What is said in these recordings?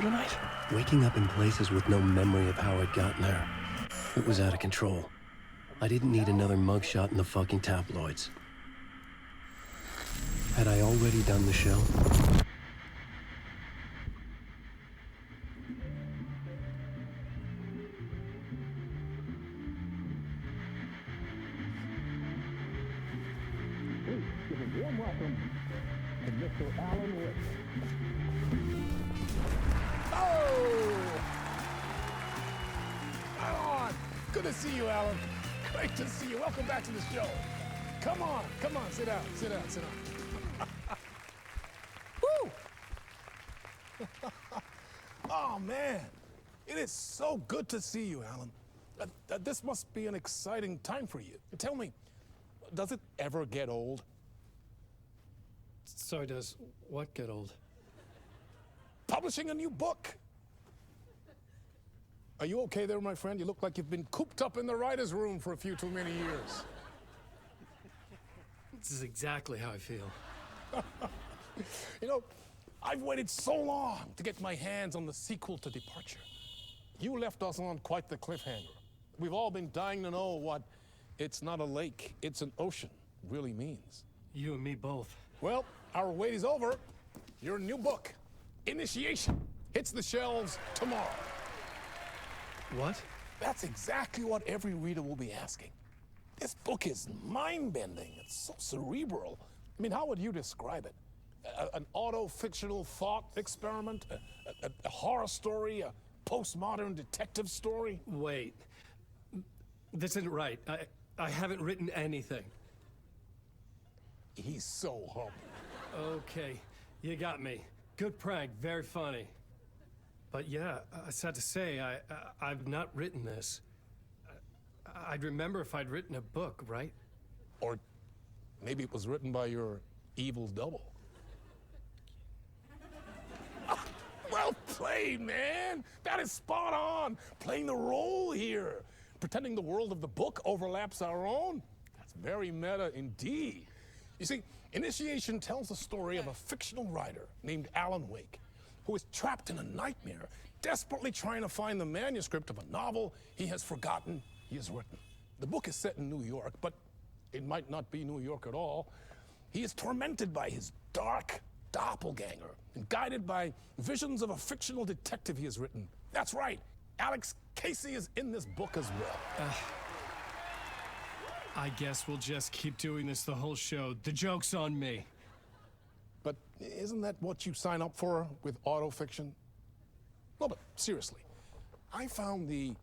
tonight? Waking up in places with no memory of how I'd gotten there. It was out of control. I didn't need another mugshot in the fucking tabloids. Had I already done the show? Please give a warm welcome to Mr. Alan Wake. Oh! Right on! Good to see you, Alan. Great to see you. Welcome back to the show. Come on, sit down, sit down. Woo! Oh, man. It is so good to see you, Alan. This must be an exciting time for you. Tell me, does it ever get old? Sorry, does what get old? Publishing a new book. Are you okay there, my friend? You look like you've been cooped up in the writer's room for a few too many years. This is exactly how I feel. You know, I've waited so long to get my hands on the sequel to Departure. You left us on quite the cliffhanger. We've all been dying to know what "it's not a lake, it's an ocean" really means. You and me both. Well, our wait is over. Your new book, Initiation, hits the shelves tomorrow. What? That's exactly what every reader will be asking. This book is mind-bending. It's so cerebral. I mean, how would you describe it? An auto-fictional thought experiment? A horror story? A postmodern detective story? Wait. This isn't right. I haven't written anything. He's so humble. Okay, you got me. Good prank, very funny. But yeah, sad to say, I've not written this. I'd remember if I'd written a book, right? Or maybe it was written by your evil double. Well played, man. That is spot on. Playing the role here. Pretending the world of the book overlaps our own. That's very meta indeed. You see, Initiation tells the story of a fictional writer named Alan Wake, who is trapped in a nightmare, desperately trying to find the manuscript of a novel he has forgotten he has written. The book is set in New York, but it might not be New York at all. He is tormented by his dark doppelganger and guided by visions of a fictional detective he has written. That's right, Alex Casey is in this book as well. I guess we'll just keep doing this the whole show. The joke's on me. But isn't that what you sign up for with autofiction? No, but seriously, I found the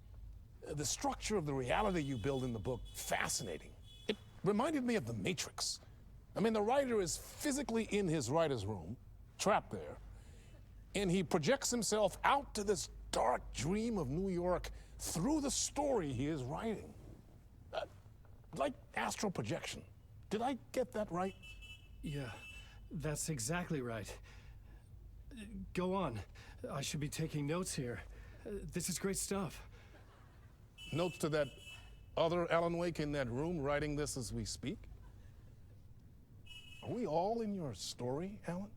structure of the reality you build in the book fascinating. It reminded me of The Matrix. I mean, the writer is physically in his writer's room, trapped there, and he projects himself out to this dark dream of New York through the story he is writing. Like astral projection. Did I get that right? Yeah, that's exactly right. Go on. I should be taking notes here. This is great stuff. Notes to that other Alan Wake in that room writing this as we speak? Are we all in your story, Alan?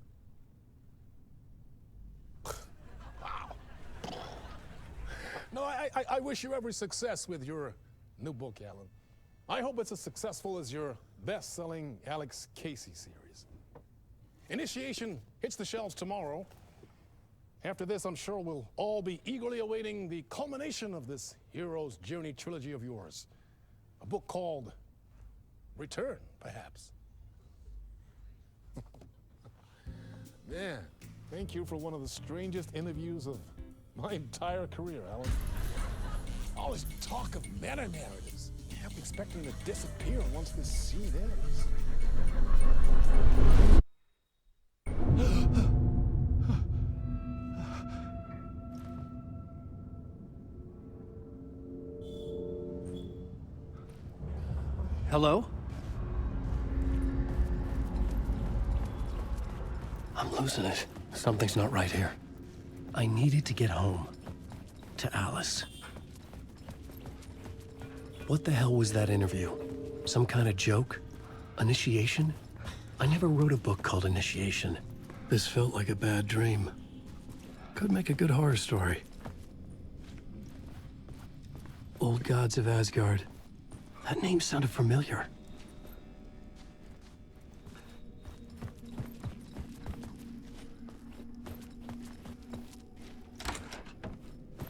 Wow. No, I wish you every success with your new book, Alan. I hope it's as successful as your best-selling Alex Casey series. Initiation hits the shelves tomorrow. After this, I'm sure we'll all be eagerly awaiting the culmination of this hero's journey trilogy of yours. A book called Return, perhaps. Man, thank you for one of the strangest interviews of my entire career, Alan. All this talk of meta-narratives. I'm expecting to disappear once this scene ends. Hello? I'm losing it. Something's not right here. I needed to get home. To Alice. What the hell was that interview? Some kind of joke? Initiation? I never wrote a book called Initiation. This felt like a bad dream. Could make a good horror story. Old Gods of Asgard. That name sounded familiar.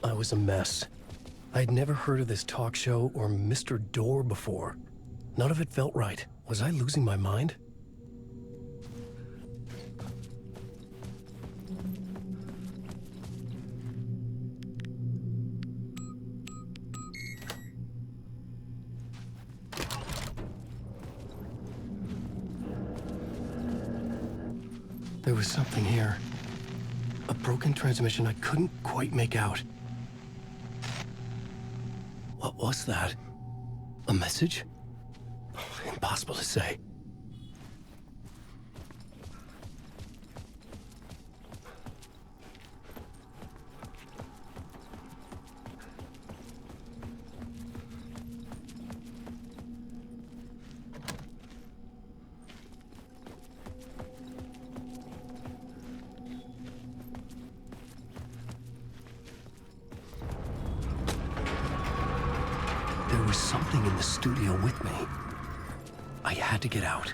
I was a mess. I'd never heard of this talk show or Mr. Door before. None of it felt right. Was I losing my mind? There was something here. A broken transmission I couldn't quite make out. What was that? A message? Impossible to say. There was something in the studio with me. I had to get out.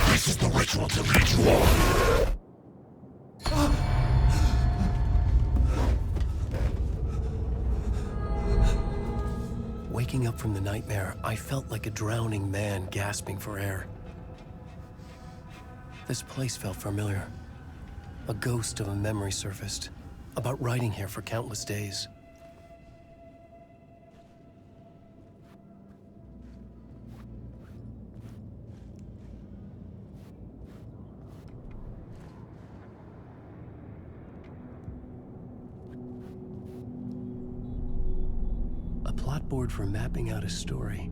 This is the ritual to lead you on. Waking up from the nightmare, I felt like a drowning man gasping for air. This place felt familiar. A ghost of a memory surfaced, about riding here for countless days. Plotboard for mapping out a story.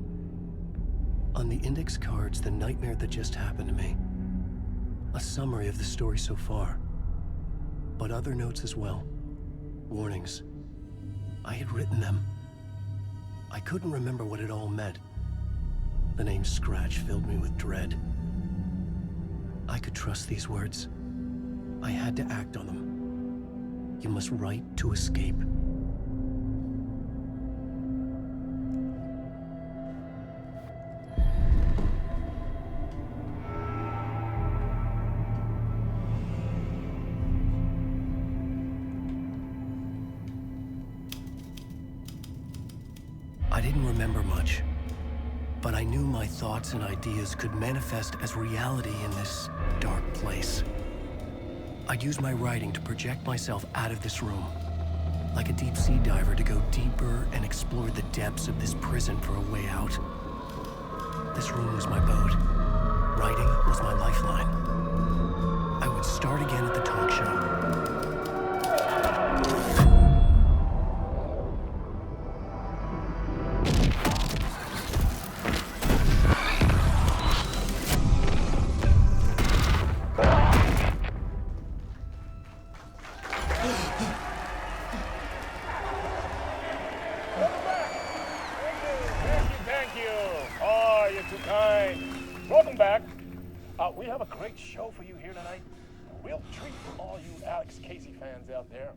On the index cards, the nightmare that just happened to me. A summary of the story so far. But other notes as well. Warnings. I had written them. I couldn't remember what it all meant. The name Scratch filled me with dread. I could trust these words. I had to act on them. You must write to escape. I didn't remember much, but I knew my thoughts and ideas could manifest as reality in this dark place. I'd use my writing to project myself out of this room, like a deep sea diver to go deeper and explore the depths of this prison for a way out. This room was my boat. Writing was my lifeline. I would start again at the talk show. Welcome back. We have a great show for you here tonight. A real treat for all you Alex Casey fans out there.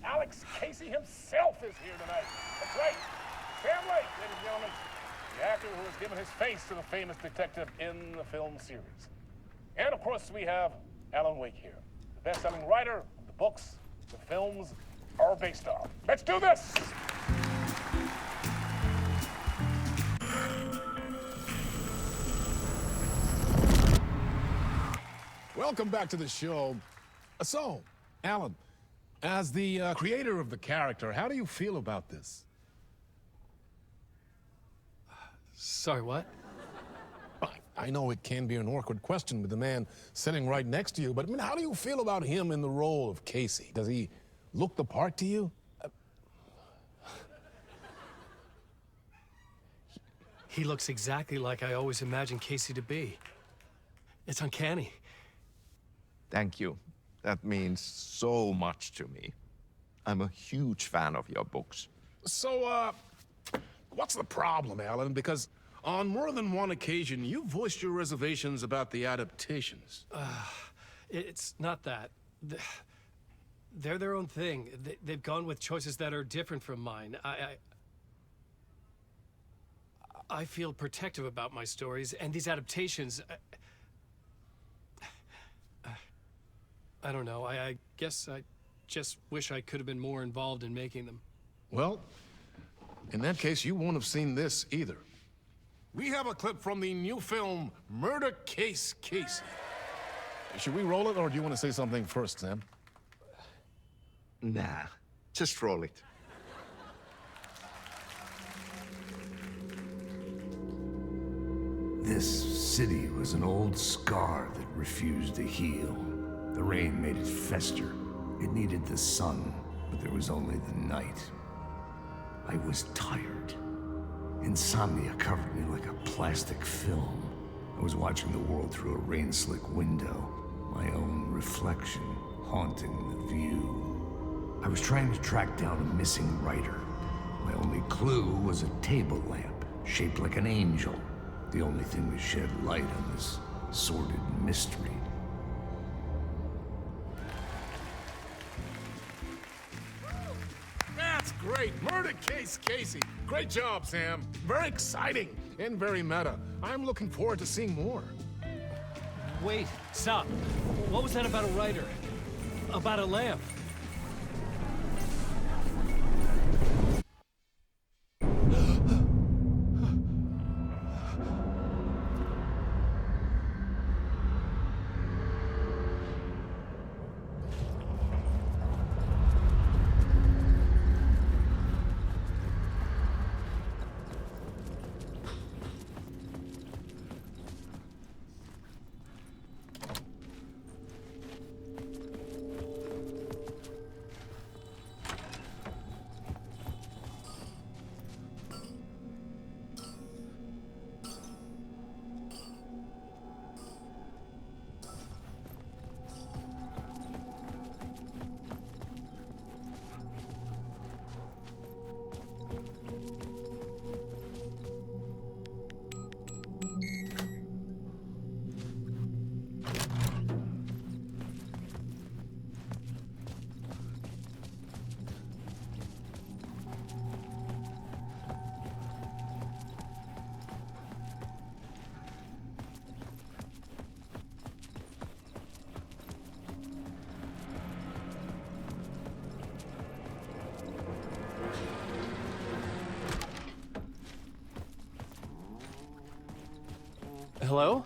Alex Casey himself is here tonight. That's right. Sam Lake, ladies and gentlemen. The actor who has given his face to the famous detective in the film series. And of course, we have Alan Wake here, the best-selling writer of the books the films are based on. Let's do this! Welcome back to the show. So, Alan, as the creator of the character, how do you feel about this? Sorry, what? I know it can be an awkward question with the man sitting right next to you, but I mean, how do you feel about him in the role of Casey? Does he look the part to you? He looks exactly like I always imagined Casey to be. It's uncanny. Thank you. That means so much to me. I'm a huge fan of your books. So, what's the problem, Alan? Because on more than one occasion, you voiced your reservations about the adaptations. It's not that. They're their own thing. They've gone with choices that are different from mine. I feel protective about my stories, and these adaptations... I don't know. I guess I just wish I could have been more involved in making them. Well, in that case, you won't have seen this either. We have a clip from the new film, Murder Case Casey. Should we roll it, or do you want to say something first, Sam? Nah, just roll it. This city was an old scar that refused to heal. The rain made it fester. It needed the sun, but there was only the night. I was tired. Insomnia covered me like a plastic film. I was watching the world through a rain-slick window, my own reflection haunting the view. I was trying to track down a missing writer. My only clue was a table lamp, shaped like an angel. The only thing to shed light on this sordid mystery. That's great! Murder Case Casey! Great job, Sam. Very exciting and very meta. I'm looking forward to seeing more. Wait, stop. What was that about a writer? About a lamp? Hello?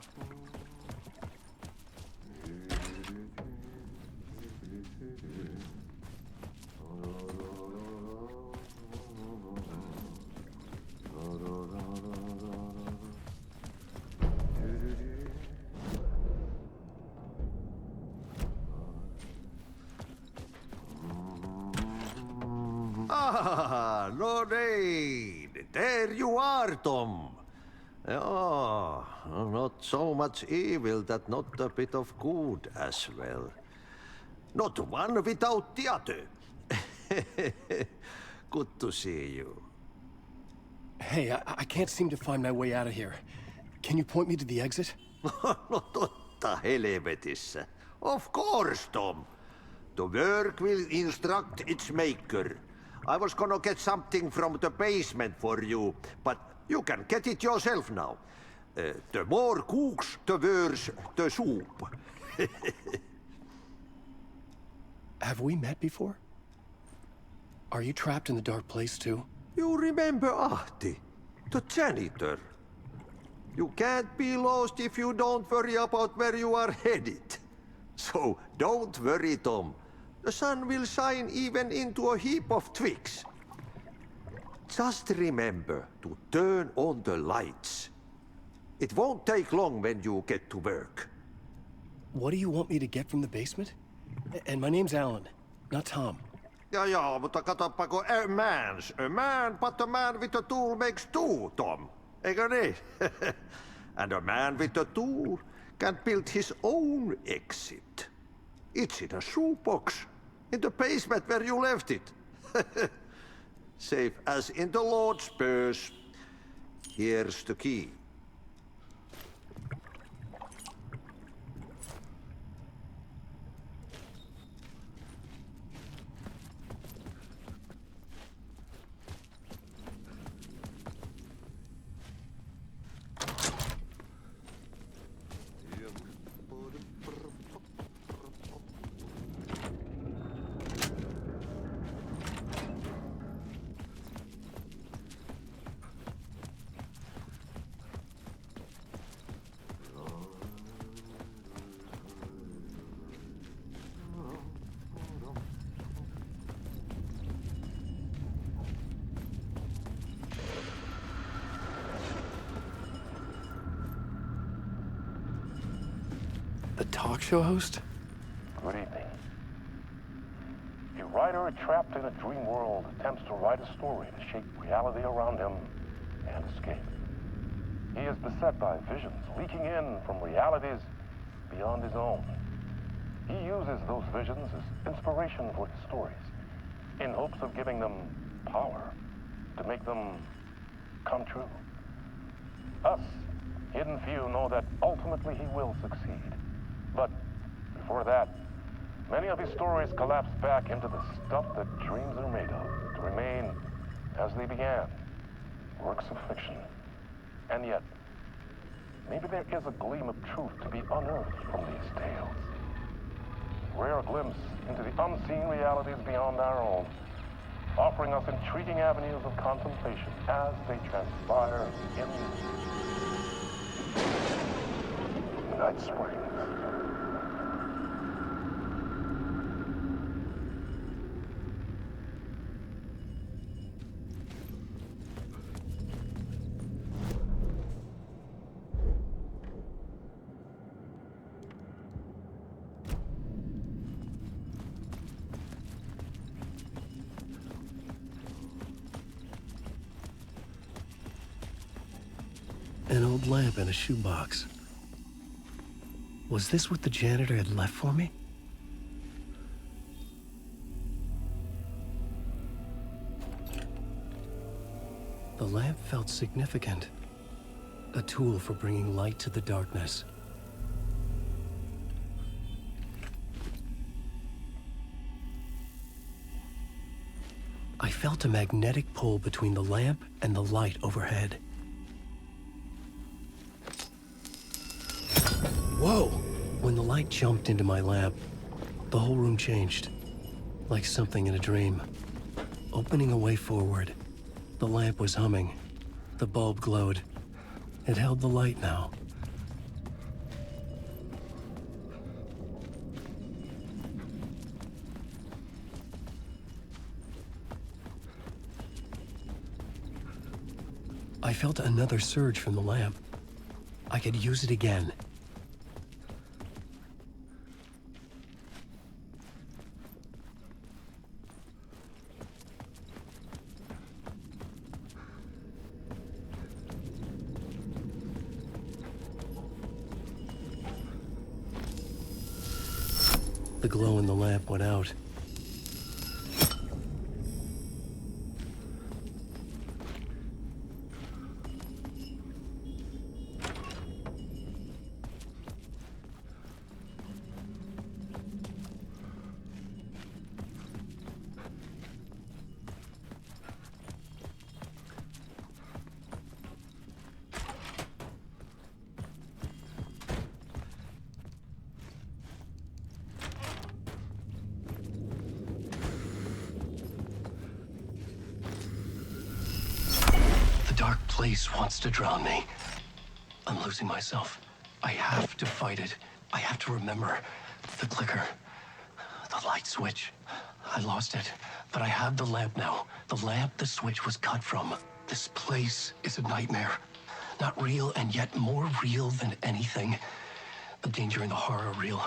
Ah, Lorraine! There you are, Tom. Oh, not so much evil that not a bit of good as well. Not one without the other. Good to see you. Hey, I can't seem to find my way out of here. Can you point me to the exit? No totta helvetissä. Of course, Tom. The work will instruct its maker. I was gonna get something from the basement for you, but you can get it yourself now. The more cooks, the worse the soup. Have we met before? Are you trapped in the dark place too? You remember Ahti, the janitor. You can't be lost if you don't worry about where you are headed. So don't worry, Tom. The sun will shine even into a heap of twigs. Just remember to turn on the lights. It won't take long when you get to work. What do you want me to get from the basement? And my name's Alan, not Tom. Ja, mutta katoppa kun a man, but a man with a tool makes two, Tom. Eikö niin? And a man with a tool can build his own exit. It's in a shoebox. In the basement where you left it. Safe as in the Lord's purse. Here's the key. The talk show host? Good evening. A writer trapped in a dream world attempts to write a story to shape reality around him and escape. He is beset by visions leaking in from realities beyond his own. He uses those visions as inspiration for his stories, in hopes of giving them power to make them come true. Us, hidden few, know that ultimately he will succeed. But before that, many of his stories collapse back into the stuff that dreams are made of, to remain as they began, works of fiction. And yet, maybe there is a gleam of truth to be unearthed from these tales. A rare glimpse into the unseen realities beyond our own, offering us intriguing avenues of contemplation as they transpire in Night Springs. An old lamp in a shoebox. Was this what the janitor had left for me? The lamp felt significant. A tool for bringing light to the darkness. I felt a magnetic pull between the lamp and the light overhead. Whoa! When the light jumped into my lamp, the whole room changed, like something in a dream. Opening a way forward, the lamp was humming. The bulb glowed. It held the light now. I felt another surge from the lamp. I could use it again. The glow in the lamp went out. Dark place wants to drown me. I'm losing myself. I have to fight it. I have to remember. The clicker. The light switch. I lost it. But I have the lamp now. The lamp the switch was cut from. This place is a nightmare. Not real, and yet more real than anything. The danger and the horror real.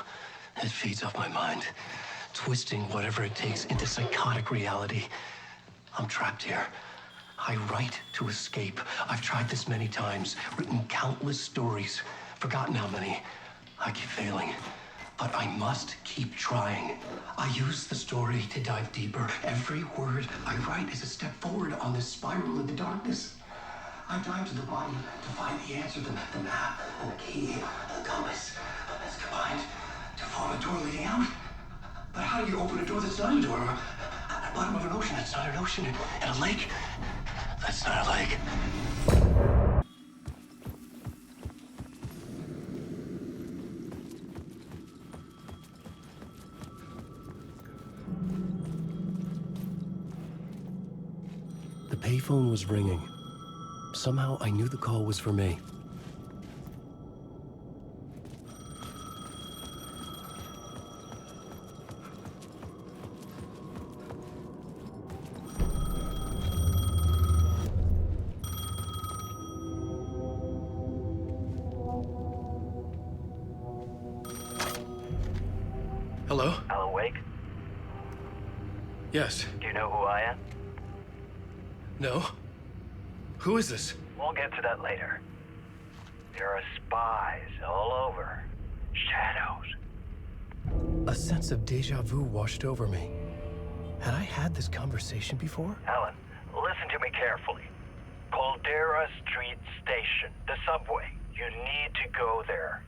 It feeds off my mind. Twisting whatever it takes into psychotic reality. I'm trapped here. I write to escape. I've tried this many times, written countless stories, forgotten how many. I keep failing. but I must keep trying. I use the story to dive deeper. Every word I write is a step forward on this spiral in the darkness. I dive to the body to find the answer, the map, and the key, the compass. It's combined to form a door leading out. But how do you open a door that's not a door? At the bottom of an ocean that's not an ocean, and a lake that's not a lake. The payphone was ringing. Somehow I knew the call was for me. Hello? Alan Wake? Yes. Do you know who I am? No? Who is this? We'll get to that later. There are spies all over. Shadows. A sense of deja vu washed over me. Had I had this conversation before? Alan, listen to me carefully. Caldera Street Station, the subway. You need to go there.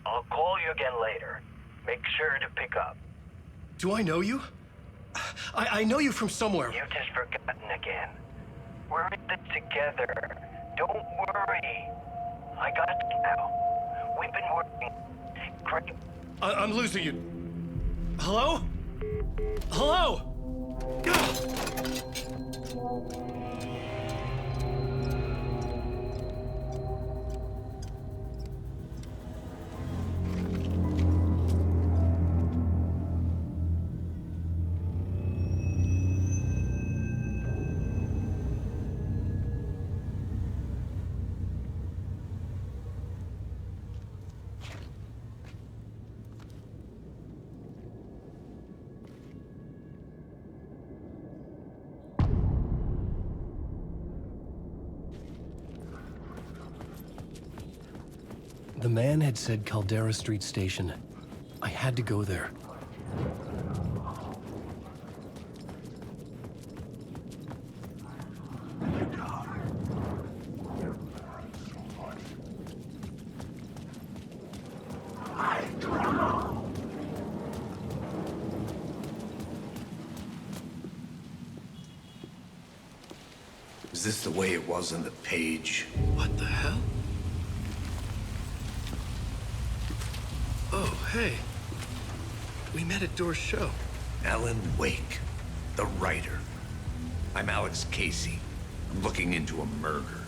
I'll call you again later. Make sure to pick up. Do I know you? I know you from somewhere. You've just forgotten again. We're in this together. Don't worry. I got you now. We've been working. Great. I'm losing you. Hello? Hello? The man had said Caldera Street Station. I had to go there. Is this the way it was on the page? What the hell? Oh, hey. We met at Door's show. Alan Wake, the writer. I'm Alex Casey. I'm looking into a murder.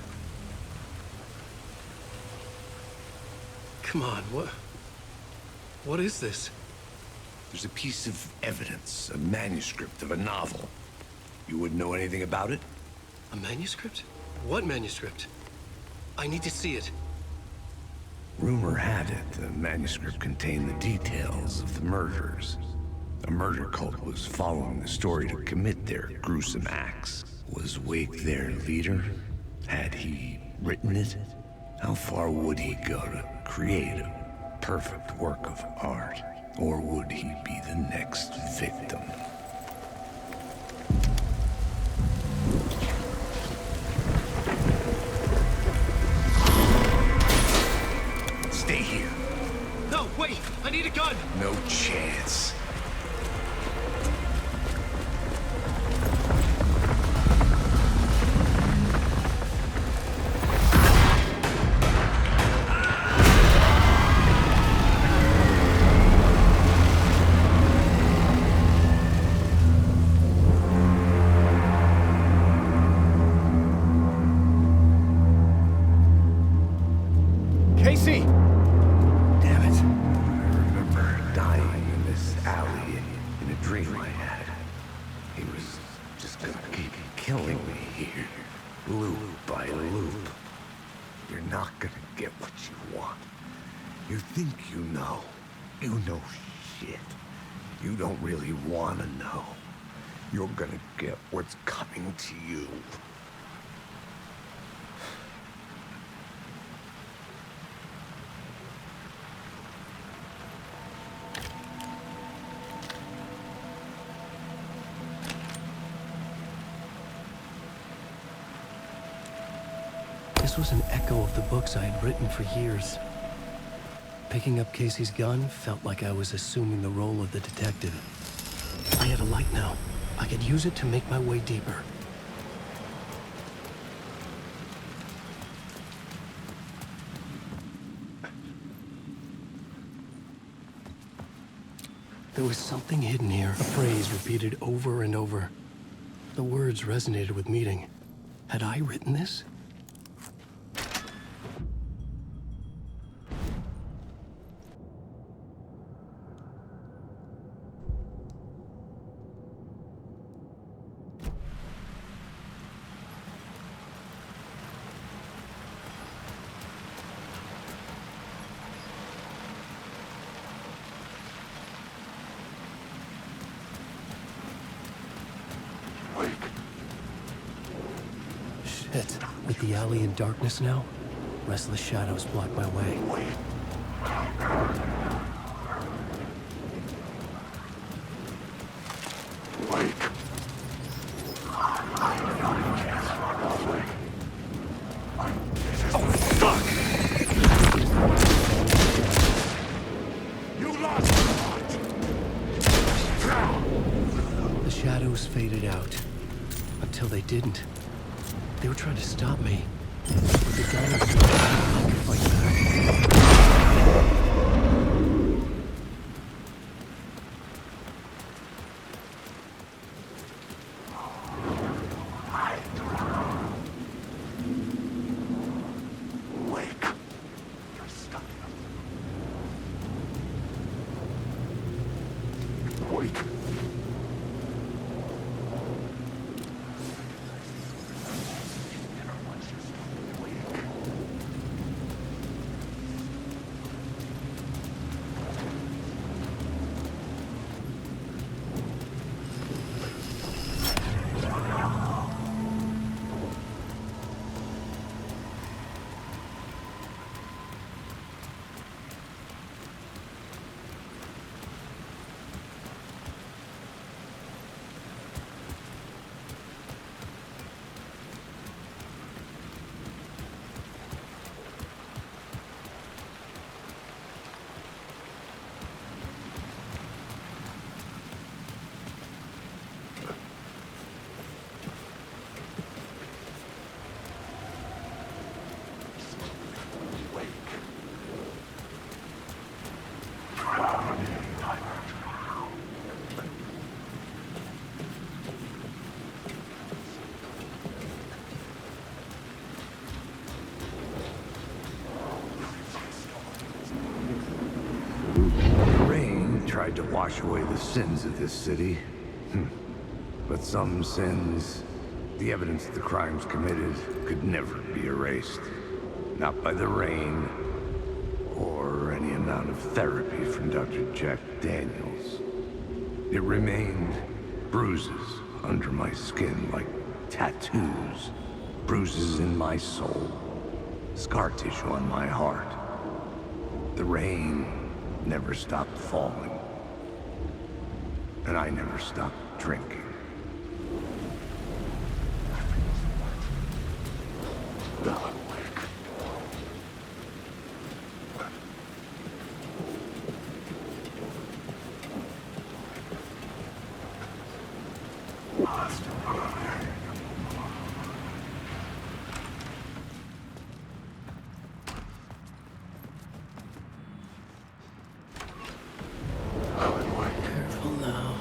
Come on, what is this? There's a piece of evidence, a manuscript of a novel. You wouldn't know anything about it? A manuscript? What manuscript? I need to see it. Rumor had it the manuscript contained the details of the murders. A murder cult was following the story to commit their gruesome acts. Was Wake their leader? Had he written it? How far would he go to create a perfect work of art? Or would he be the next victim? Stay here. No, wait! I need a gun! No chance. Casey! Damn it. I remember dying in this alley in a dream I had. He was just gonna keep killing me here, loop by loop. You're not gonna get what you want. You think you know. You know shit. You don't really wanna know. You're gonna get what's coming to you. This was an echo of the books I had written for years. Picking up Casey's gun felt like I was assuming the role of the detective. I had a light now. I could use it to make my way deeper. There was something hidden here, a phrase repeated over and over. The words resonated with meaning. Had I written this? Shit. With the alley in darkness now, restless shadows block my way. The shadows faded out. Until they didn't. They were trying to stop me. But the gun was not I could fight back. Tried to wash away the sins of this city. But some sins, the evidence of the crimes committed, could never be erased. Not by the rain, or any amount of therapy from Dr. Jack Daniels. It remained bruises under my skin like tattoos, bruises in my soul, scar tissue on my heart. The rain never stopped falling. And I never stopped drinking. Careful now.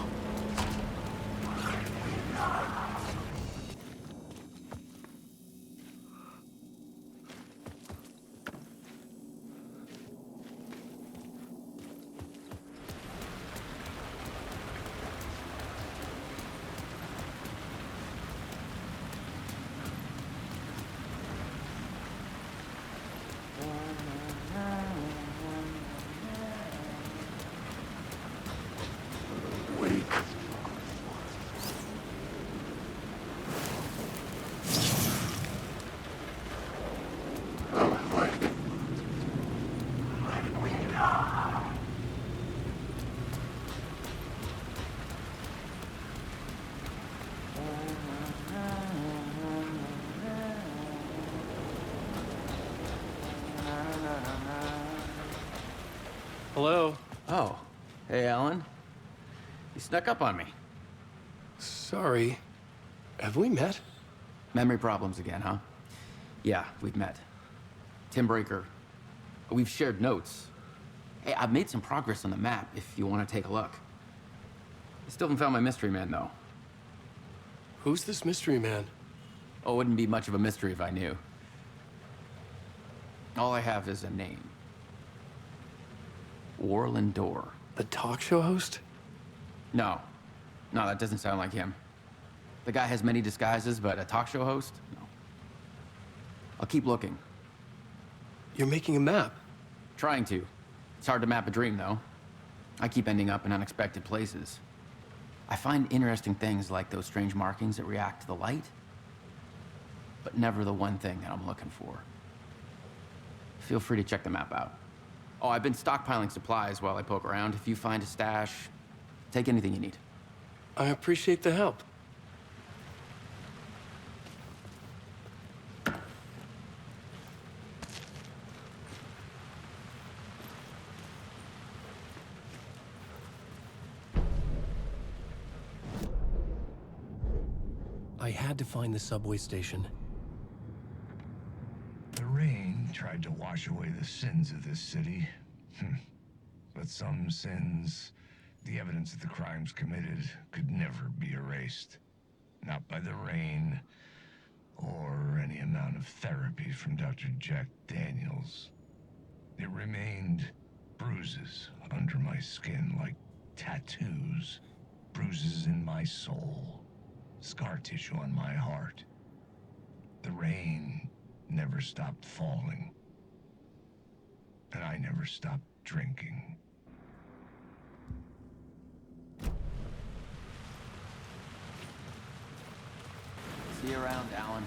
Hello? Oh, hey, Alan. You snuck up on me. Sorry. Have we met? Memory problems again, huh? Yeah, we've met. Tim Breaker. We've shared notes. Hey, I've made some progress on the map if you want to take a look. I still haven't found my mystery man, though. Who's this mystery man? Oh, it wouldn't be much of a mystery if I knew. All I have is a name. Warland Dorr. The talk show host? No. No, that doesn't sound like him. The guy has many disguises, but a talk show host? No. I'll keep looking. You're making a map. Trying to. It's hard to map a dream, though. I keep ending up in unexpected places. I find interesting things like those strange markings that react to the light, but never the one thing that I'm looking for. Feel free to check the map out. Oh, I've been stockpiling supplies while I poke around. If you find a stash, take anything you need. I appreciate the help. I had to find the subway station. The rain tried to wash away the sins of this city. But some sins, the evidence of the crimes committed, could never be erased. Not by the rain, or any amount of therapy from Dr. Jack Daniels. It remained bruises under my skin, like tattoos. Bruises in my soul. Scar tissue on my heart. The rain never stopped falling. And I never stopped drinking. See you around, Alan.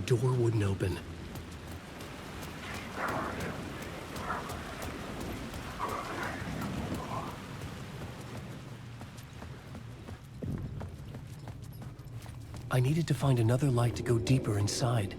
door wouldn't open. I needed to find another light to go deeper inside.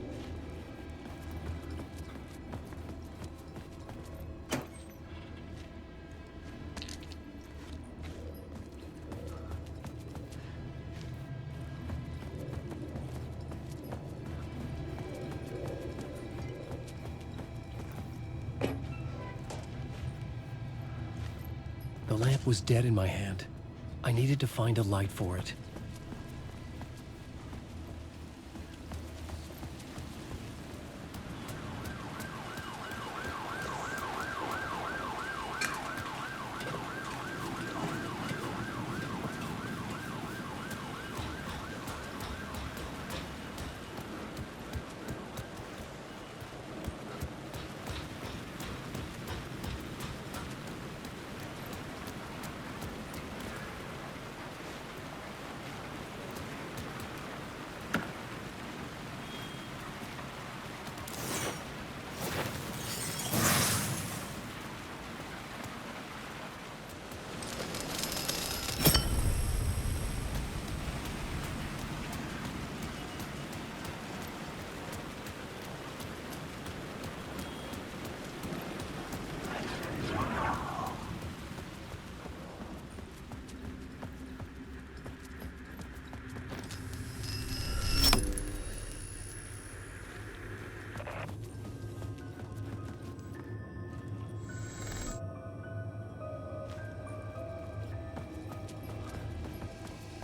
The lamp was dead in my hand. I needed to find a light for it.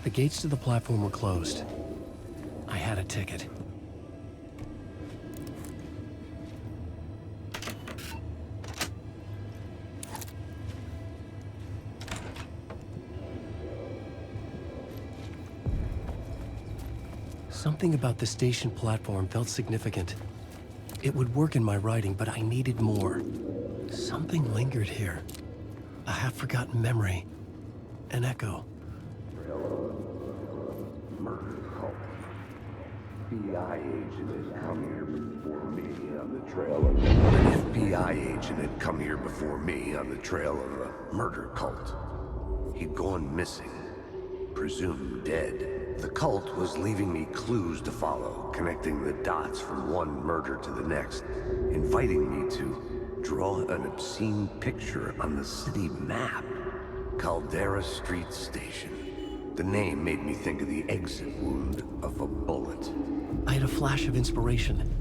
The gates to the platform were closed. I had a ticket. Something about the station platform felt significant. It would work in my writing, but I needed more. Something lingered here. A half-forgotten memory. An echo. Murder cult. FBI agent had come here before me on the trail of... An FBI agent had come here before me on the trail of a murder cult. He'd gone missing. Presumed dead. The cult was leaving me clues to follow, connecting the dots from one murder to the next, inviting me to draw an obscene picture on the city map. Caldera Street Station. The name made me think of the exit wound of a bullet. I had a flash of inspiration.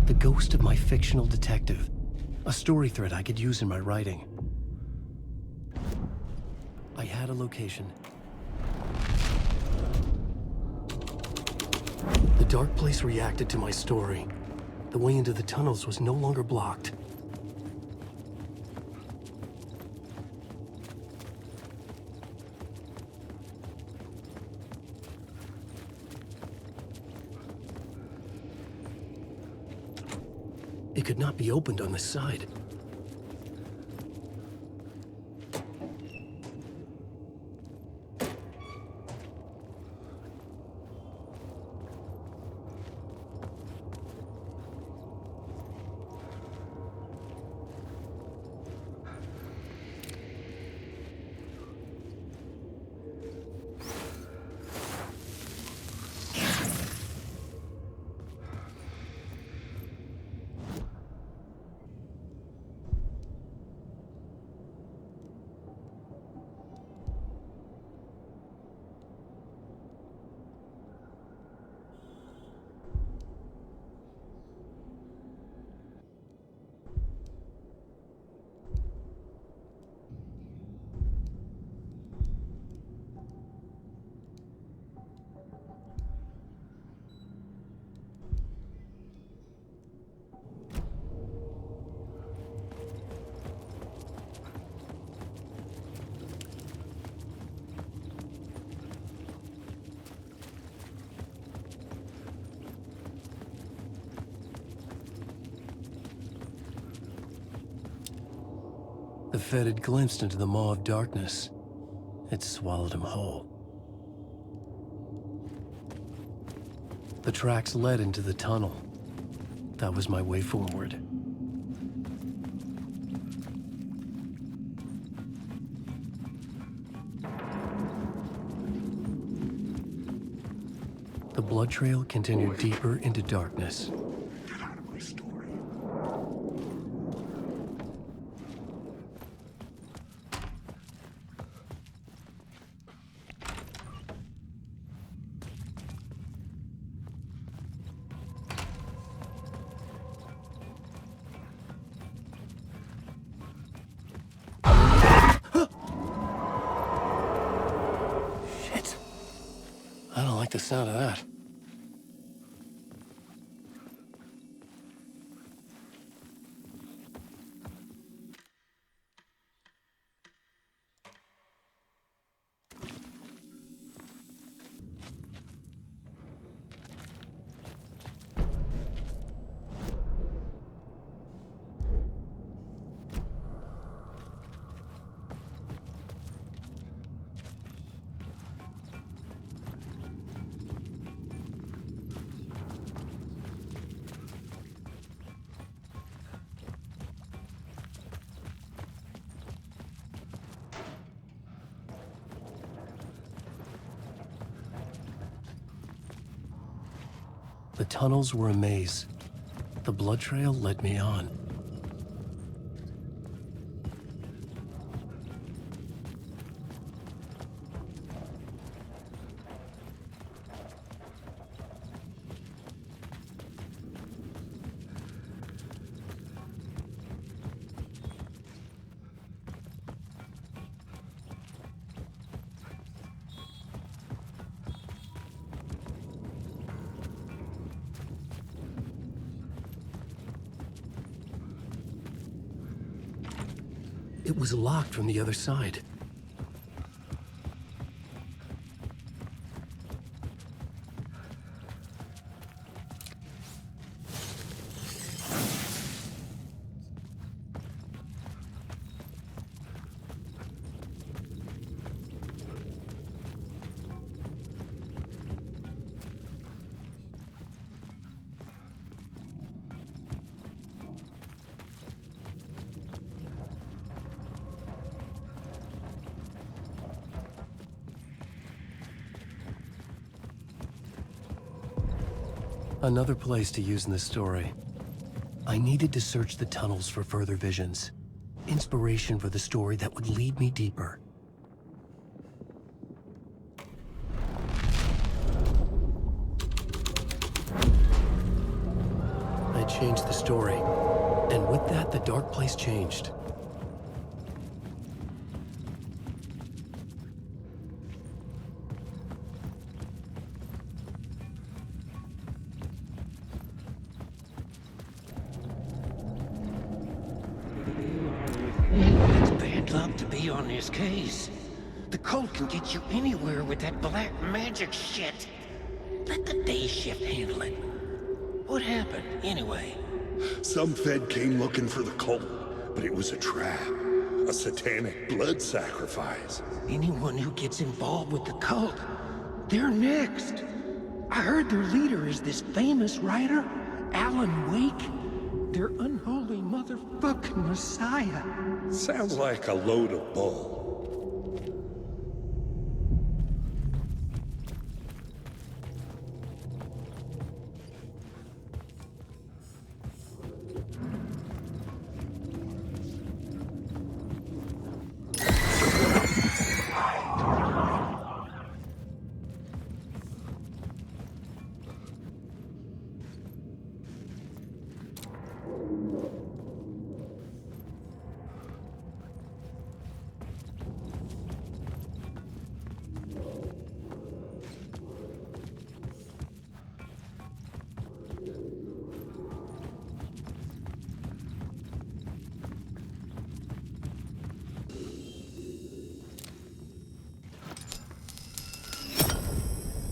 The ghost of my fictional detective. A story thread I could use in my writing. I had a location. The dark place reacted to my story. The way into the tunnels was no longer blocked. It could not be opened on this side. The Fed had glimpsed into the maw of darkness. It swallowed him whole. The tracks led into the tunnel. That was my way forward. The blood trail continued deeper into darkness. Get out of my story. Shit. I don't like the sound of that. The tunnels were a maze. The blood trail led me on. It was locked from the other side. Another place to use in the story. I needed to search the tunnels for further visions. Inspiration for the story that would lead me deeper. I changed the story, and with that, the dark place changed. To be on this case. The cult can get you anywhere with that black magic shit. Let the day shift handle it. What happened, anyway? Some Fed came looking for the cult, but it was a trap. A satanic blood sacrifice. Anyone who gets involved with the cult, they're next. I heard their leader is this famous writer, Alan Wake. Their unholy motherfucking messiah. Sounds like a load of bull.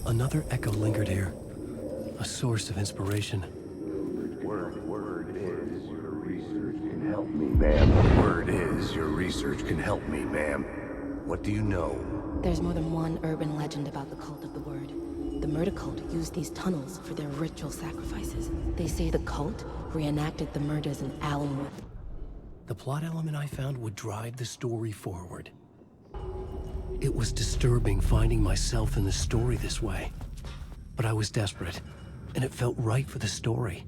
Another echo lingered here, a source of inspiration. Word is your research can help me, ma'am. Word is your research can help me, ma'am. What do you know? There's more than one urban legend about the Cult of the Word. the murder cult used these tunnels for their ritual sacrifices. They say the cult reenacted the murders in Allenwood. The plot element I found would drive the story forward. It was disturbing finding myself in the story this way. But I was desperate, and it felt right for the story.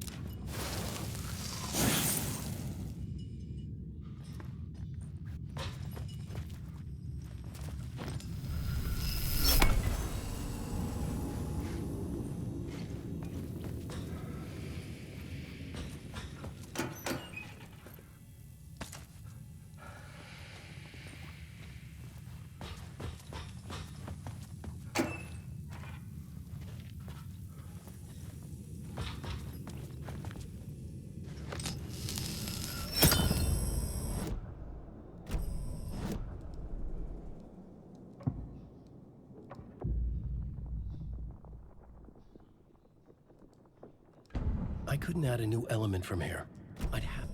I couldn't add a new element from here. I'd have to.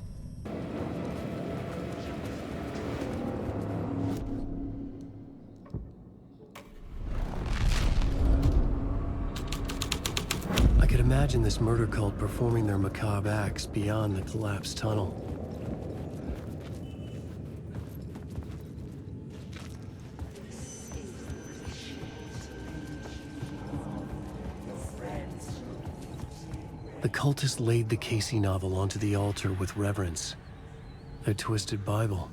I could imagine this murder cult performing their macabre acts beyond the collapsed tunnel. The cultists laid the Casey novel onto the altar with reverence. Their twisted Bible.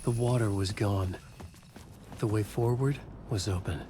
The water was gone. The way forward was open.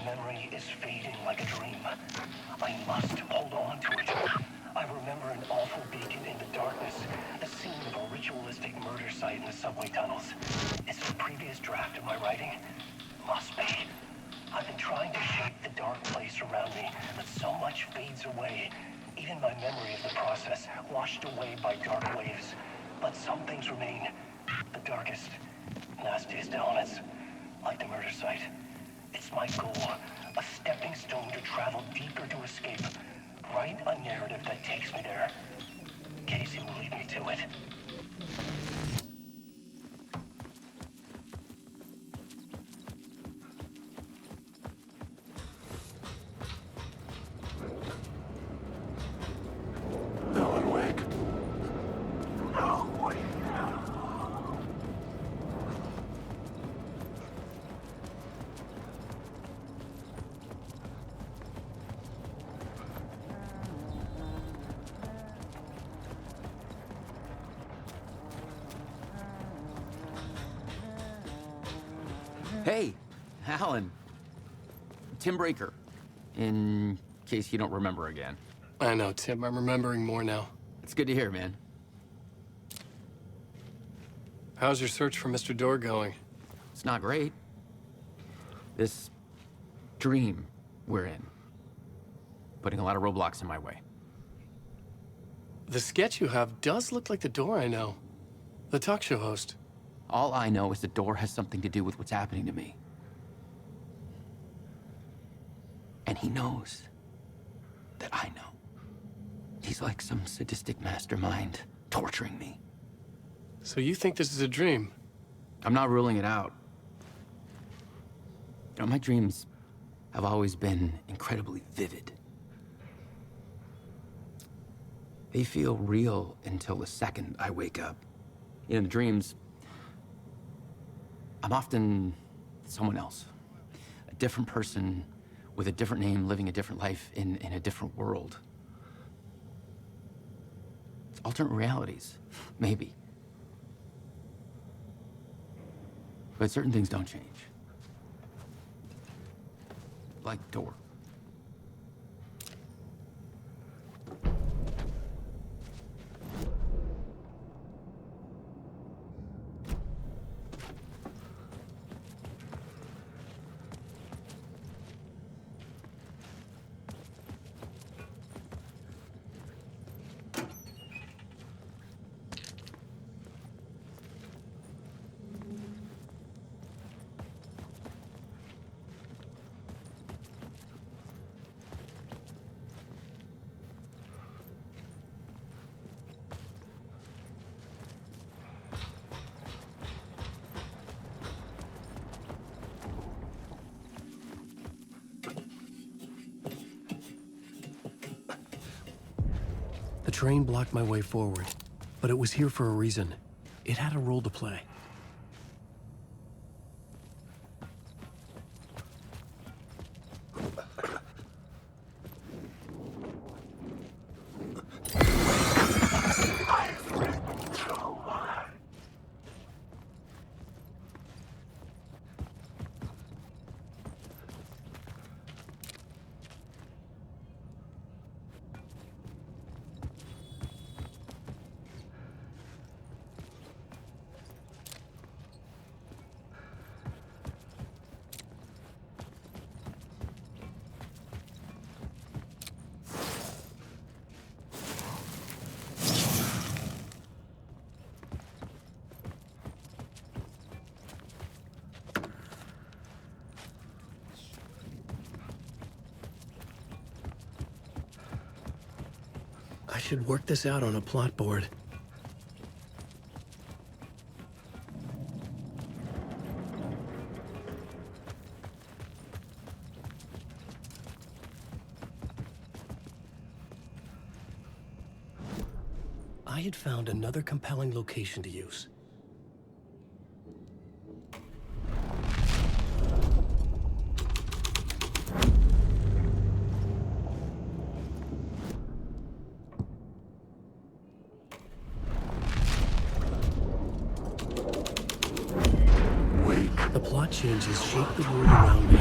memory is fading like a dream. I must hold on to it. I remember an awful beacon in the darkness, the scene of a ritualistic murder site in the subway tunnels. Is it a previous draft of my writing? Must be. I've been trying to shape the dark place around me, but so much fades away. Even my memory of the process, washed away by dark waves. But some things remain. The darkest, nastiest elements, like the murder site. It's my goal, a stepping stone to travel deeper to escape. Write a narrative that takes me there. Casey will lead me to it. Alan Wake. Hey, Alan. Tim Breaker, in case you don't remember again. I know, Tim. I'm remembering more now. It's good to hear, man. How's your search for Mr. Door going? It's not great. This dream we're in, putting a lot of roadblocks in my way. The sketch you have does look like the Door I know. The talk show host. All I know is the Door has something to do with what's happening to me. And he knows that I know. He's like some sadistic mastermind torturing me. So you think this is a dream? I'm not ruling it out. You know, my dreams have always been incredibly vivid. They feel real until the second I wake up. In the dreams, I'm often someone else. A different person with a different name, living a different life in a different world. It's alternate realities, maybe. But certain things don't change. Like Door. The train blocked my way forward, but it was here for a reason. It had a role to play. I should work this out on a plot board. I had found another compelling location to use. The plot changes shape the world around me.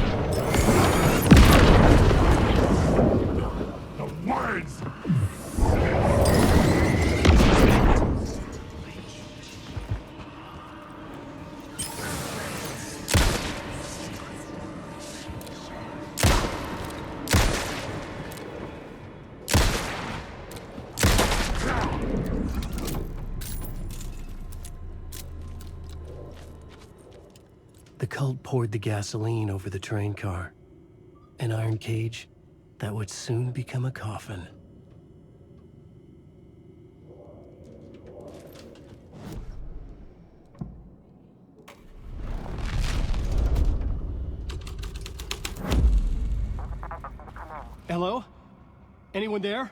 The words! The cult poured the gasoline over the train car. An iron cage that would soon become a coffin. Hello? Anyone there?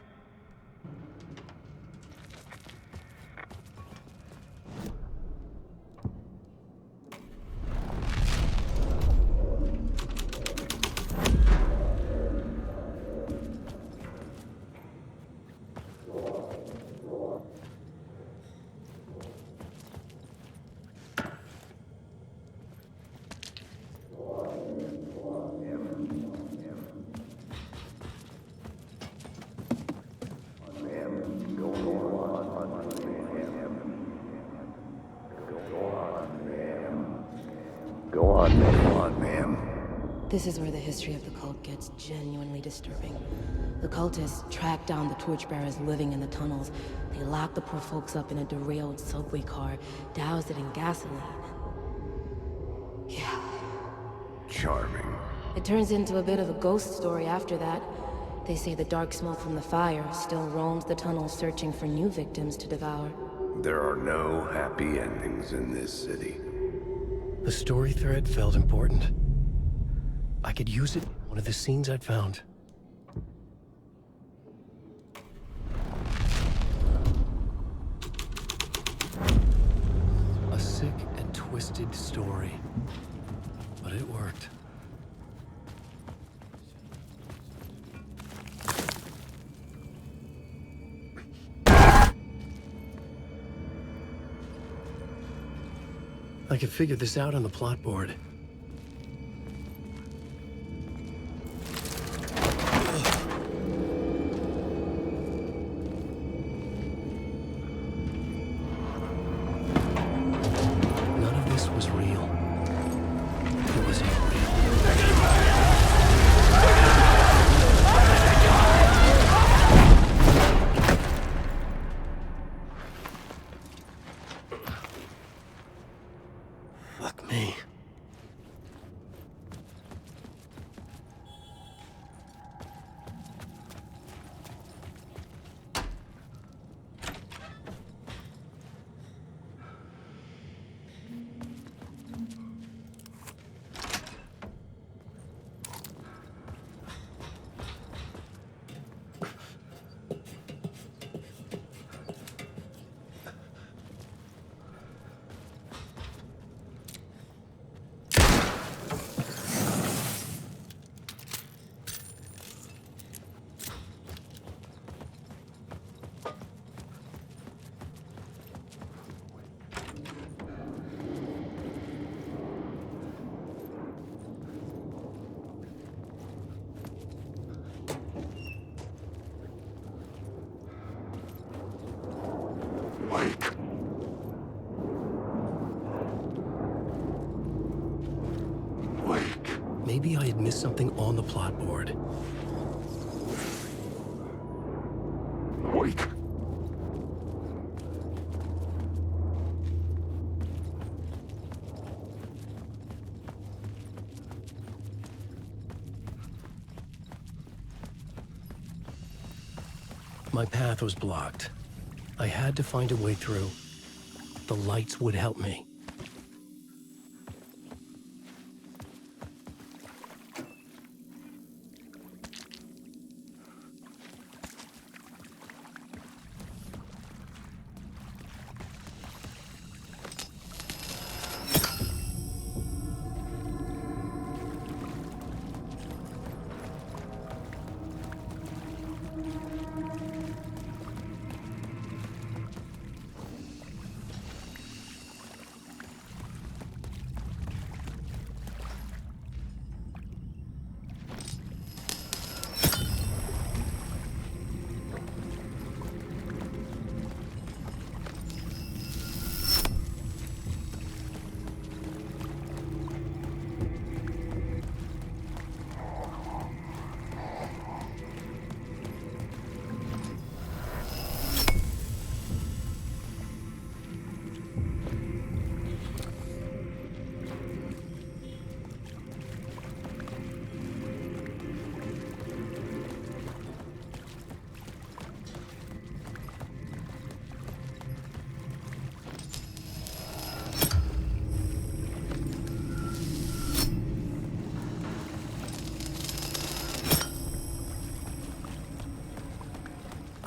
Go on, ma'am. This is where the history of the cult gets genuinely disturbing. The cultists tracked down the torchbearers living in the tunnels. They locked the poor folks up in a derailed subway car, doused it in gasoline. Yeah. Charming. It turns into a bit of a ghost story after that. They say the dark smoke from the fire still roams the tunnels searching for new victims to devour. There are no happy endings in this city. The story thread felt important. I could use it in one of the scenes I'd found. A sick and twisted story. But it worked. I could figure this out on the plot board. None of this was real. It was not real. Fuck me. Maybe I had missed something on the plot board. Wake. My path was blocked. I had to find a way through. The lights would help me.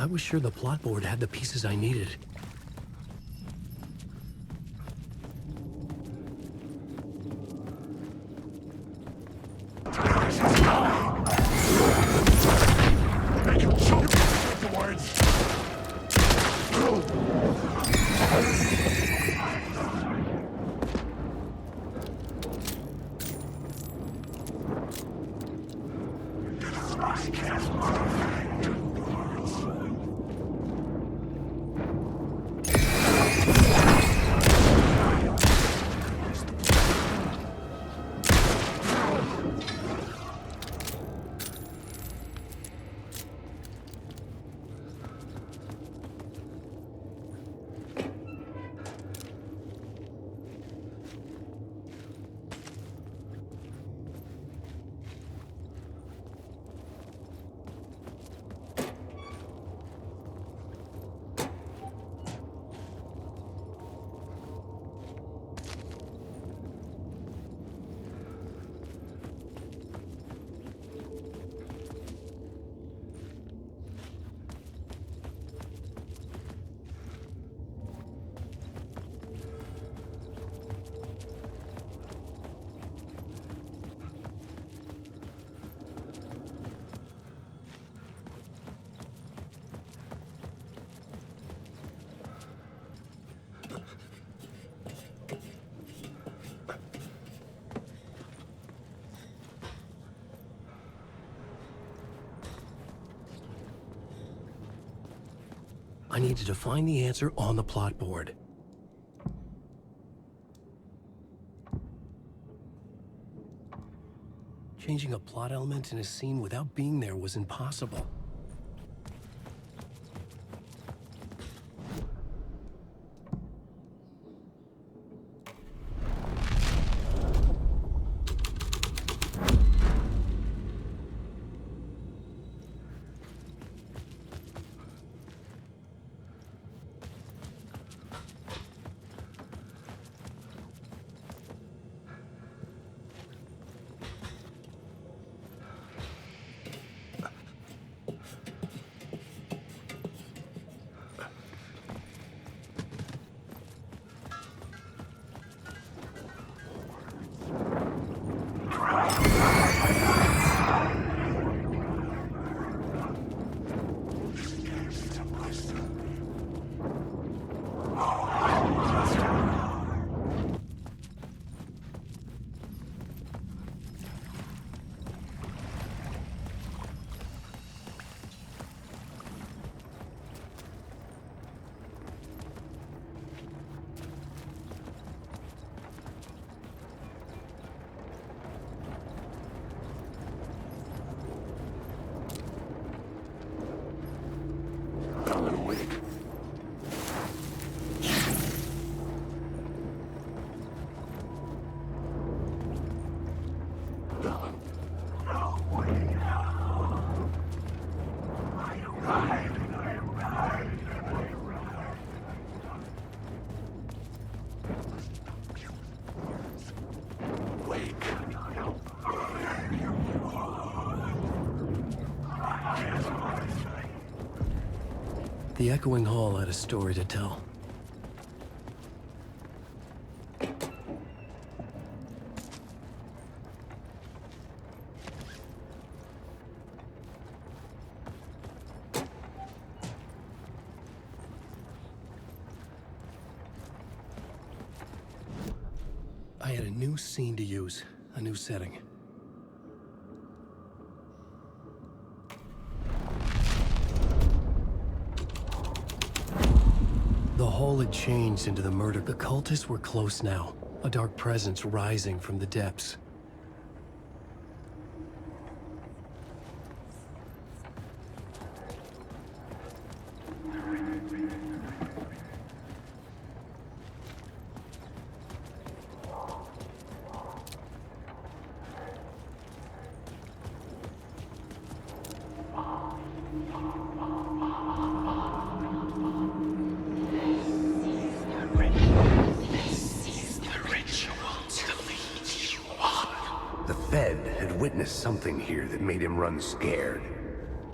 I was sure the plot board had the pieces I needed. Make him choke afterwards! I needed to find the answer on the plot board. Changing a plot element in a scene without being there was impossible. The echoing hall had a story to tell. I had a new scene to use, a new setting. The hall had changed into the murder. The cultists were close now, a dark presence rising from the depths. The Fed had witnessed something here that made him run scared.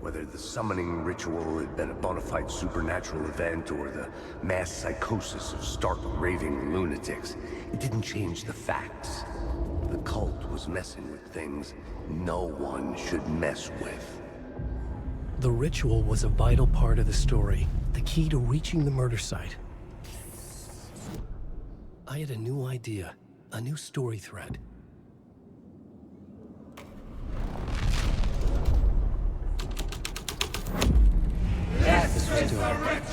Whether the summoning ritual had been a bona fide supernatural event or the mass psychosis of stark raving lunatics, it didn't change the facts. The cult was messing with things no one should mess with. The ritual was a vital part of the story, the key to reaching the murder site. I had a new idea, a new story thread. This was dark.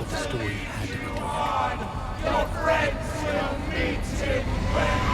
The story had to be dark. Your friends will meet him when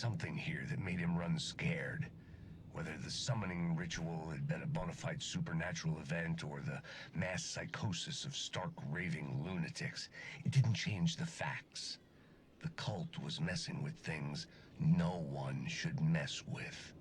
something here that made him run scared. Whether the summoning ritual had been a bona fide supernatural event or the mass psychosis of stark raving lunatics, it didn't change the facts. The cult was messing with things no one should mess with.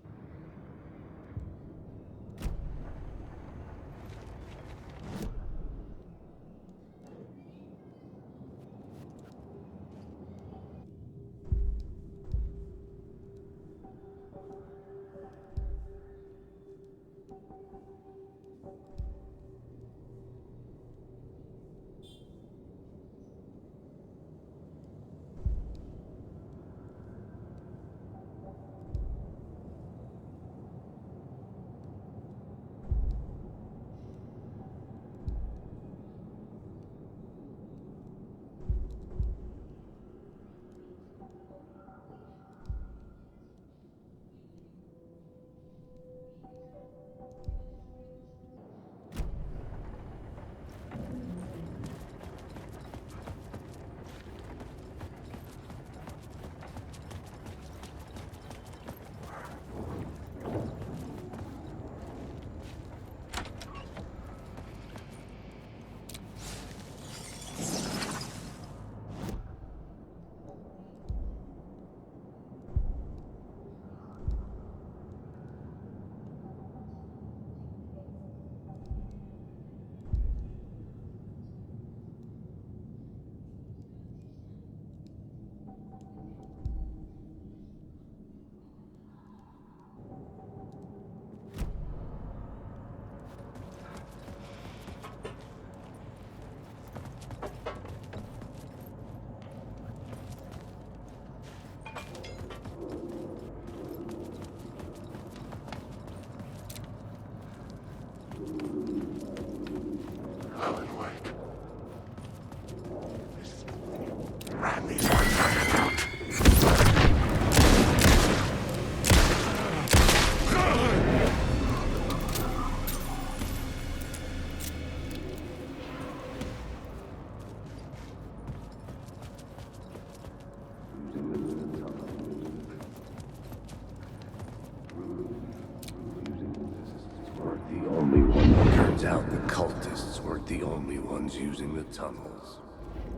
machines using the tunnels.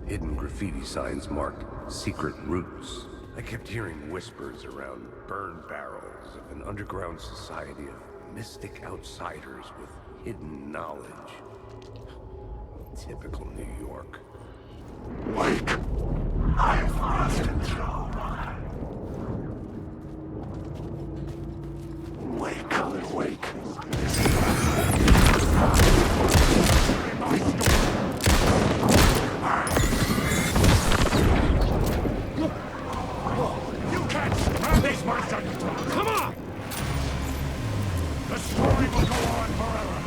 Hidden graffiti signs marked secret routes. I kept hearing whispers around burn barrels of an underground society of mystic outsiders with hidden knowledge. Typical New York. Wake! I have lost control. Wake, wake. You can't stop these monsters! Come on! The story will go on forever.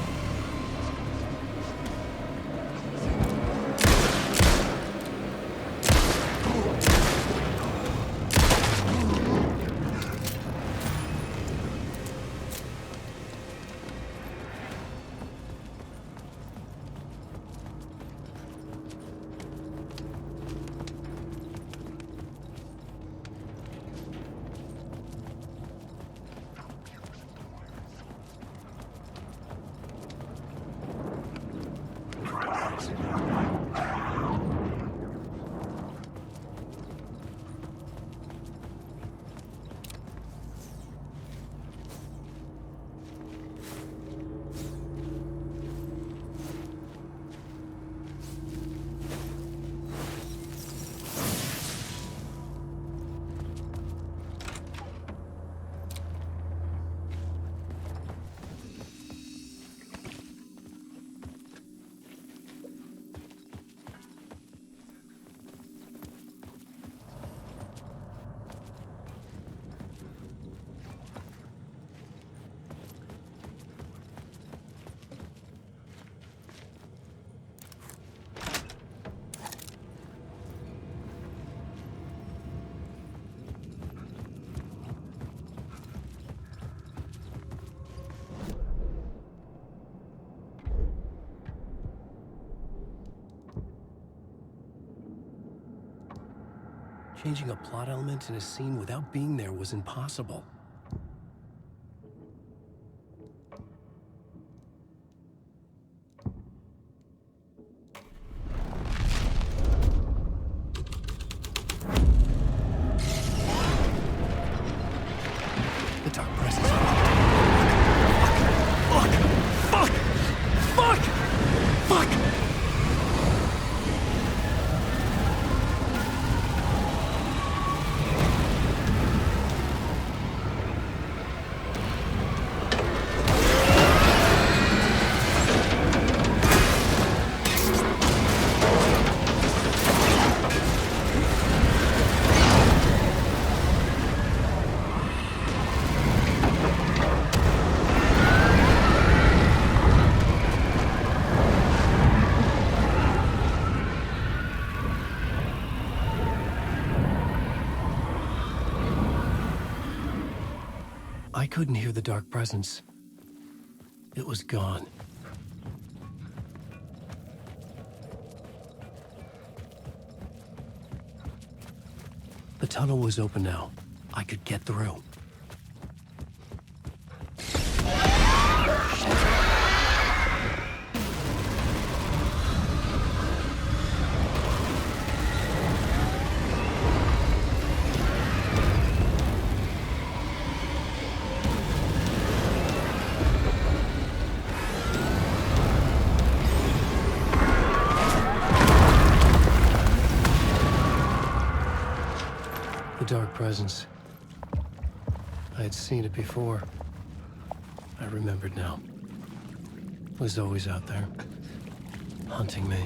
Changing a plot element in a scene without being there was impossible. The dark presence. Fuck! I couldn't hear the dark presence. It was gone. The tunnel was open now. I could get through. Dark presence. I had seen it before. I remembered now. It was always out there, hunting me.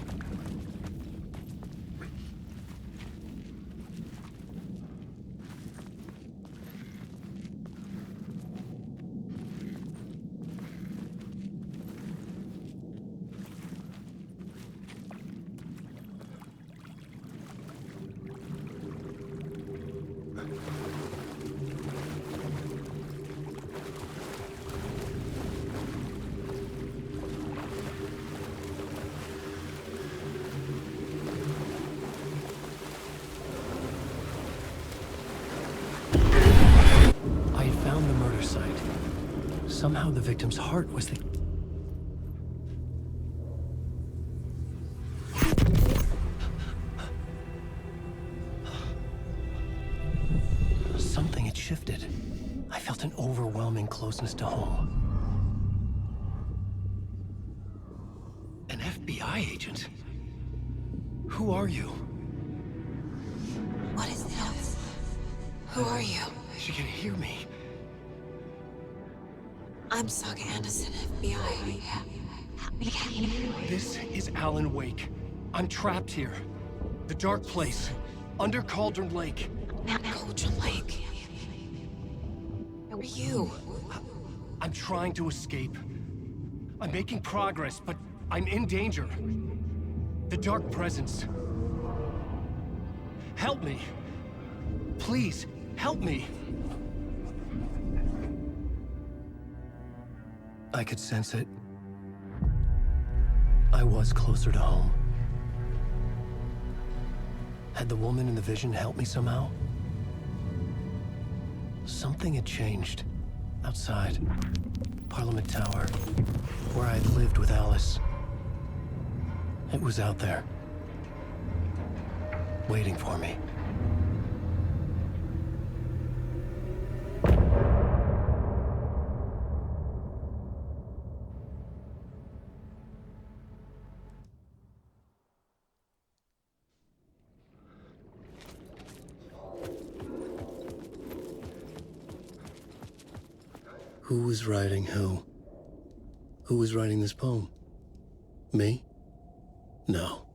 Somehow the victim's heart was the... shifted. I felt an overwhelming closeness to home. An FBI agent? Who are you? What is this? Who are you? She can hear me. I'm Saga Anderson, FBI. This is Alan Wake. I'm trapped here. The dark place. Under Cauldron Lake. Cauldron Lake. Where are you? I'm trying to escape. I'm making progress, but I'm in danger. The dark presence. Help me. Please, help me. I could sense it. I was closer to home. Had the woman in the vision helped me somehow? Something had changed. Outside. Parliament Tower. Where I had lived with Alice. It was out there. Waiting for me. Who was writing who? Who was writing this poem? Me? No.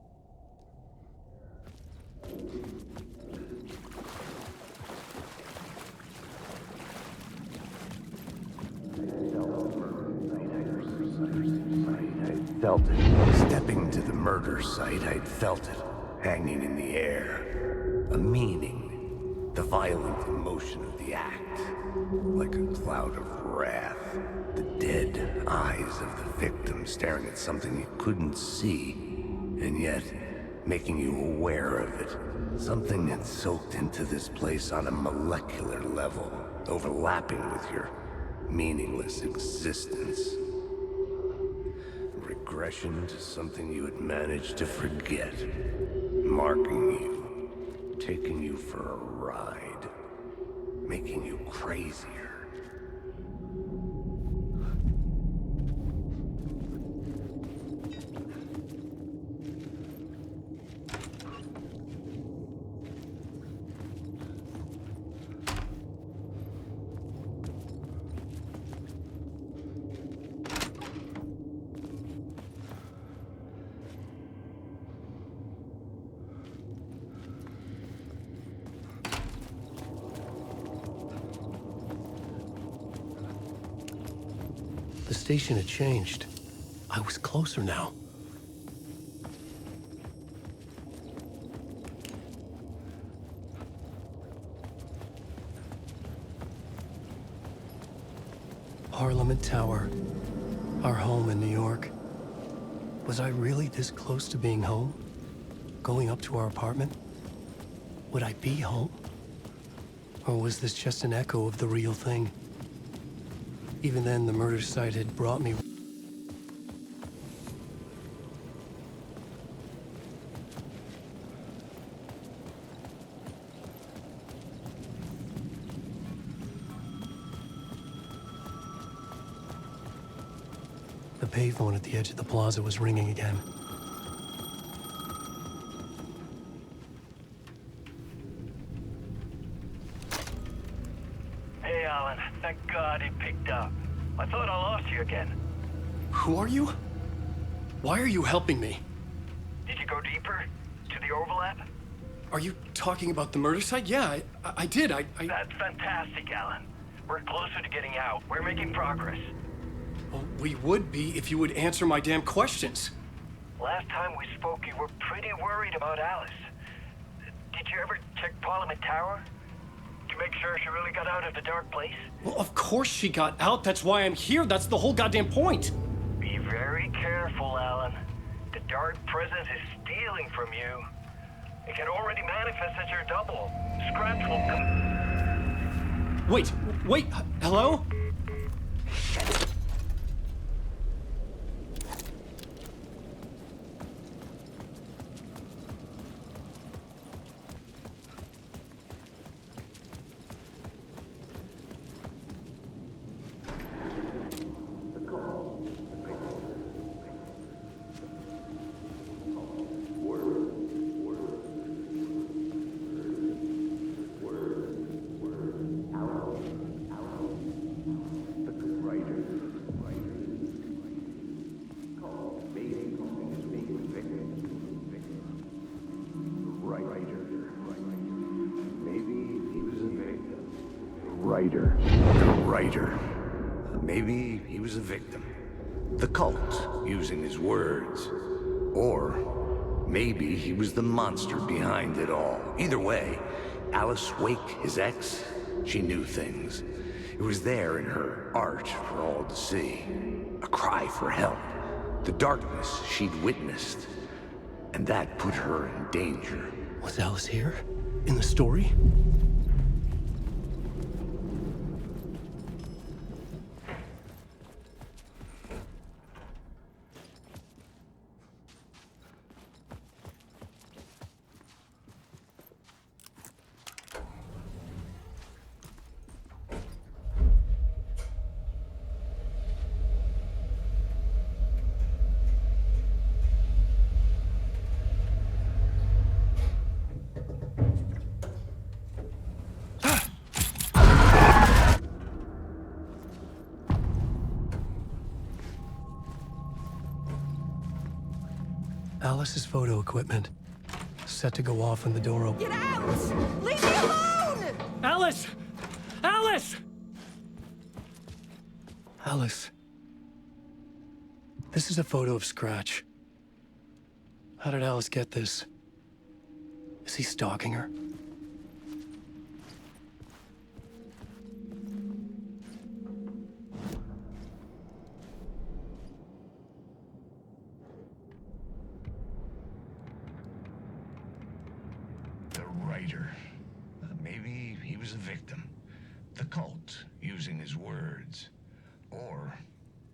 I felt it. Stepping to the murder site, I'd felt it. Hanging in the air. A meaning. The violent emotion of the act. Like a cloud of wrath. The dead eyes of the victim staring at something you couldn't see. And yet, making you aware of it. Something had soaked into this place on a molecular level. Overlapping with your meaningless existence. Regression to something you had managed to forget. Marking you. Taking you for a ride. Making you crazier. The station had changed. I was closer now. Parliament Tower. Our home in New York. Was I really this close to being home? Going up to our apartment? Would I be home? Or was this just an echo of the real thing? Even then, the murder site had brought me... The payphone at the edge of the plaza was ringing again. Hey, Alan. Thank God he picked up. I thought I lost you again. Who are you? Why are you helping me? Did you go deeper? To the overlap? Are you talking about the murder site? Yeah, I did. That's fantastic, Alan. We're closer to getting out. We're making progress. Well, we would be if you would answer my damn questions. Last time we spoke, you were pretty worried about Alice. Did you ever check Parliament Tower? To make sure she really got out of the dark place? Well, of course she got out. That's why I'm here. That's the whole goddamn point. Be very careful, Alan. The dark presence is stealing from you. It can already manifest as your double. Scratch will come... Wait, hello? writer. The writer. Maybe he was a victim. The cult, using his words. Or maybe he was the monster behind it all. Either way, Alice Wake, his ex, she knew things. It was there in her art for all to see. A cry for help. The darkness she'd witnessed. And that put her in danger. Was Alice here? In the story? Alice's photo equipment. Set to go off when the door opens. Get out! Leave me alone! Alice! Alice! Alice. This is a photo of Scratch. How did Alice get this? Is he stalking her? Maybe he was a victim. The cult, using his words. Or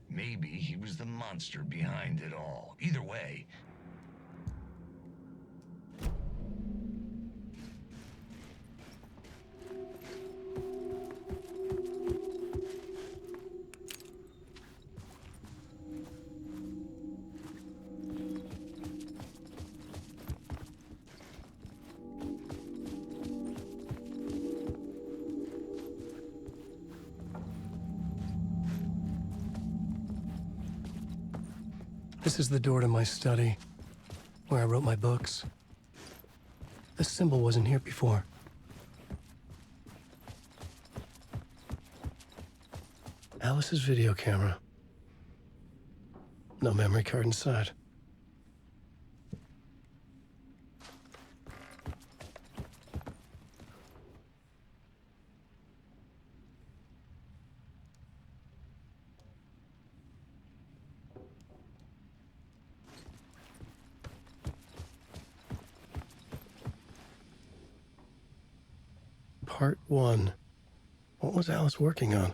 maybe he was the monster behind it all. Either way. This is the door to my study, where I wrote my books. This symbol wasn't here before. Alice's video camera. No memory card inside. Part-1. What was Alice working on?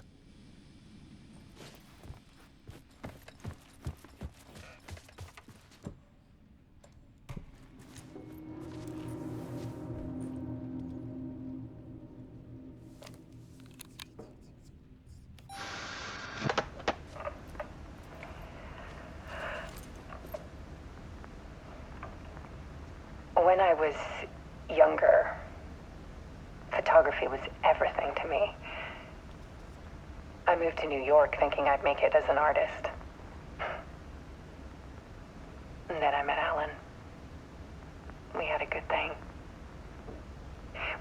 When I was younger, photography was everything to me. I moved to New York thinking I'd make it as an artist. And then I met Alan. We had a good thing.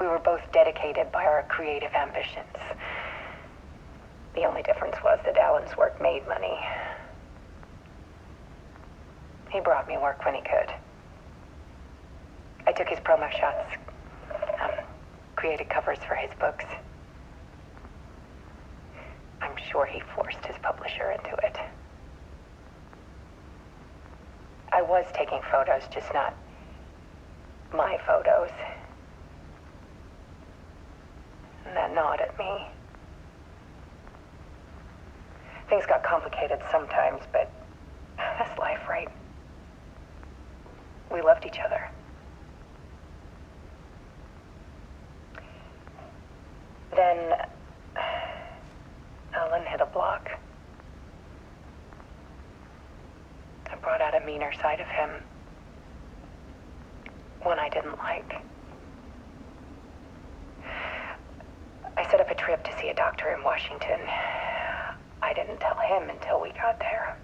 We were both dedicated by our creative ambitions. The only difference was that Alan's work made money. He brought me work when he could. I took his promo shots, created covers for his books. I'm sure he forced his publisher into it. I was taking photos, just not my photos. And that gnawed at me. Things got complicated sometimes, but that's life, right? We loved each other. Then Alan hit a block. I brought out a meaner side of him. One I didn't like. I set up a trip to see a doctor in Washington. I didn't tell him until we got there.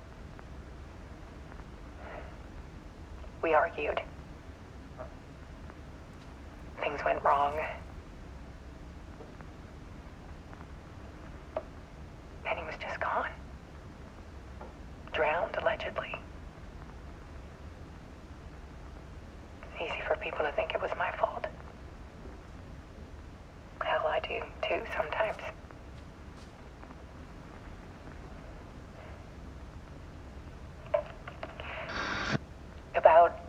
We argued. Things went wrong. and he was just gone. Drowned, allegedly. It's easy for people to think it was my fault. Hell, I do too sometimes. About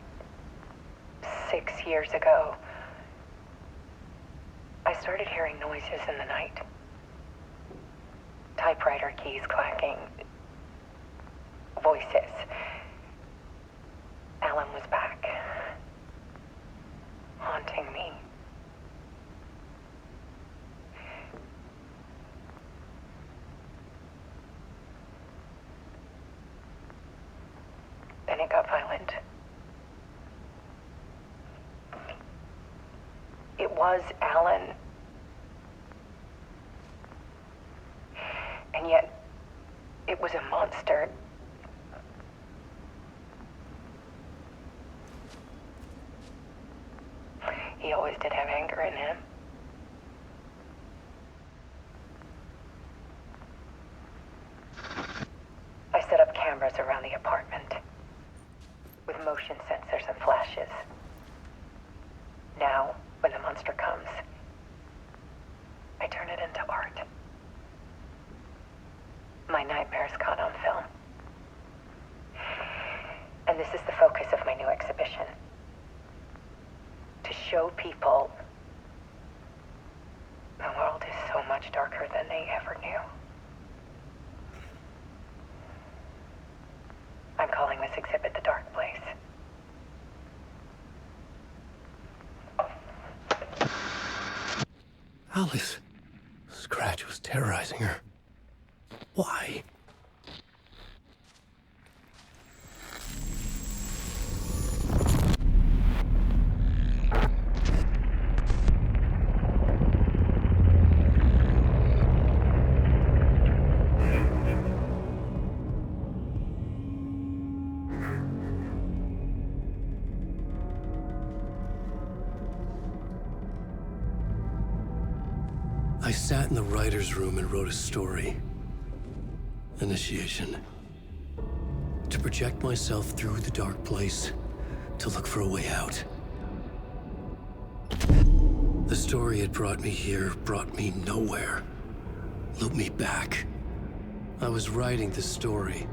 6 years ago, I started hearing noises in the night. Typewriter keys clacking. Voices. Alan was back. Haunting me. Then it got violent. It was Alan. And yet, it was a monster. He always did have anger in him. I set up cameras around the apartment with motion sensors and flashes. Now, when the monster comes, I turn it into art. My nightmares caught on film. And this is the focus of my new exhibition. To show people the world is so much darker than they ever knew. I'm calling this exhibit The Dark Place. Alice. Scratch was terrorizing her. Why? I sat in the writer's room and wrote a story. Initiation. To project myself through the dark place, to look for a way out. The story had brought me here, brought me nowhere. Looped me back. I was writing the story.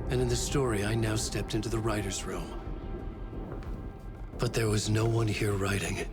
And in the story, I now stepped into the writer's room. But there was no one here writing it.